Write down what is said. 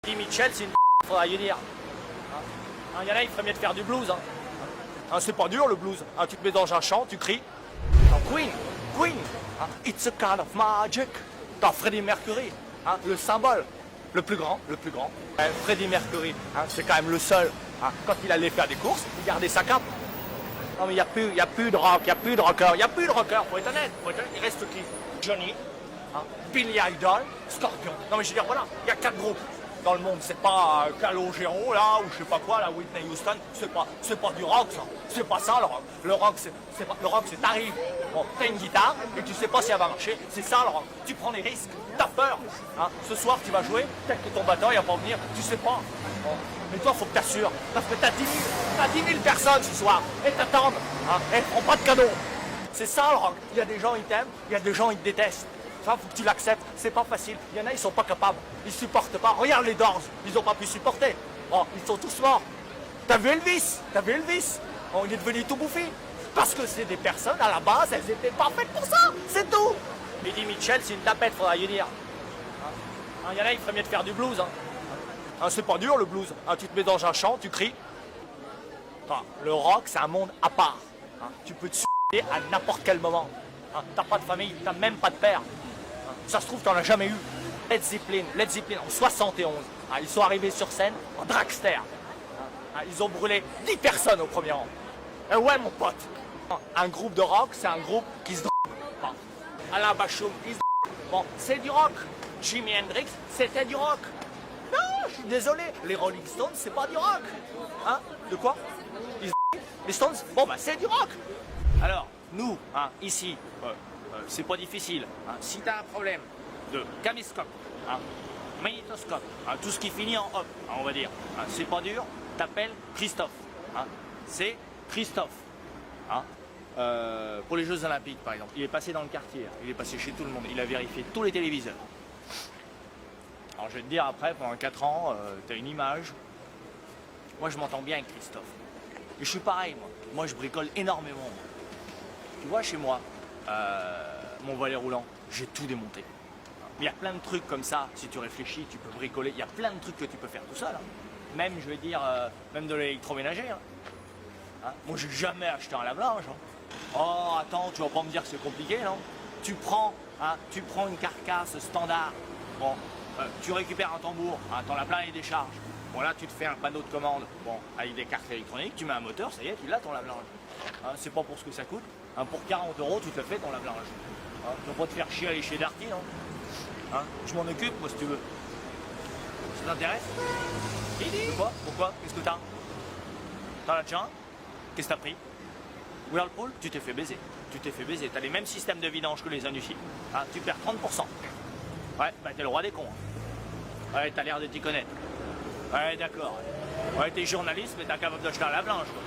Eddie Mitchell, c'est une faudra y dire. Il y en a, il ferait mieux de faire du blues. C'est pas dur le blues. Tu te mets dans un champ, tu cries. Queen, it's a kind of magic. Freddie Mercury, le symbole, le plus grand. Freddie Mercury, c'est quand même le seul. Quand il allait faire des courses, il gardait sa cape. Non mais il n'y a plus de rock, il n'y a plus de rocker, faut être honnête. Il reste qui? Johnny, Billy Idol, Scorpion. Non mais je veux dire, voilà, il y a 4 groupes dans le monde. C'est pas Calogero là, ou je sais pas quoi, là, Whitney Houston. C'est pas du rock ça. C'est pas ça le rock. Le rock c'est t'arrives, t'as une guitare et tu sais pas si elle va marcher. C'est ça le rock. Tu prends des risques, t'as peur. Ce soir tu vas jouer, peut-être que ton batteur il va pas venir, tu sais pas. Mais toi faut que t'assures, parce que t'as 10 000 personnes ce soir, et t'attendent, et elles feront pas de cadeaux. C'est ça le rock. Il y a des gens ils t'aiment, il y a des gens ils te détestent. Ça, faut que tu l'acceptes, c'est pas facile. Il y en a, ils sont pas capables, ils supportent pas. Regarde les Doors, ils ont pas pu supporter. Ils sont tous morts. T'as vu Elvis? Il est devenu tout bouffi. Parce que c'est des personnes, à la base, elles étaient pas faites pour ça, c'est tout. Eddie Mitchell, c'est une tapette, faudra y dire. Il y en a, il ferait mieux de faire du blues. C'est pas dur le blues. Tu te mets dans un champ, tu cries. Le rock, c'est un monde à part. Tu peux te suicider à n'importe quel moment. T'as pas de famille, t'as même pas de père. Ça se trouve, t'en as jamais eu. Led Zeppelin en 71. Ils sont arrivés sur scène en dragster. Ils ont brûlé 10 personnes au premier rang. Ouais, mon pote. Un groupe de rock, c'est un groupe qui se drogue. Alain Bachung, il se drogue. C'est du rock. Jimi Hendrix, c'était du rock. Non, je suis désolé. Les Rolling Stones, c'est pas du rock. De quoi? Les Stones? C'est du rock. Alors, nous, ici, c'est pas difficile. Si tu as un problème de caméscope, magnétoscope, tout ce qui finit en hop, on va dire, c'est pas dur, t'appelles Christophe. C'est Christophe. Pour les Jeux Olympiques, par exemple, il est passé dans le quartier, il est passé chez tout le monde, il a vérifié tous les téléviseurs. Alors je vais te dire, après, pendant 4 ans, tu as une image. Moi, je m'entends bien avec Christophe. Et je suis pareil, moi. Moi, je bricole énormément. Tu vois, chez moi, mon volet roulant, j'ai tout démonté. Il y a plein de trucs comme ça, si tu réfléchis, tu peux bricoler. Il y a plein de trucs que tu peux faire tout seul. Même, je vais dire, même de l'électroménager. Moi, j'ai jamais acheté un lave-linge. Oh, attends, tu vas pas me dire que c'est compliqué, non? Tu prends une carcasse standard. Tu récupères un tambour, t'en as plein les décharges. Là, tu te fais un panneau de commande, avec des cartes électroniques, tu mets un moteur, ça y est, tu l'as ton lave-linge. C'est pas pour ce que ça coûte. Pour 40 €, tu te le fais ton lave-linge. Tu vas pas te faire chier à aller chez Darty, non? Je m'en occupe, moi, si tu veux. Ça t'intéresse? Pourquoi? Qu'est-ce que t'as? T'en as déjà un? Qu'est-ce que t'as pris? Whirlpool? Tu t'es fait baiser. T'as les mêmes systèmes de vidange que les Anufi. Tu perds 30%. Ouais, t'es le roi des cons. Ouais, t'as l'air de t'y connaître. Ouais, d'accord. Ouais, t'es journaliste, mais t'es capable d'acheter un lave-linge, quoi.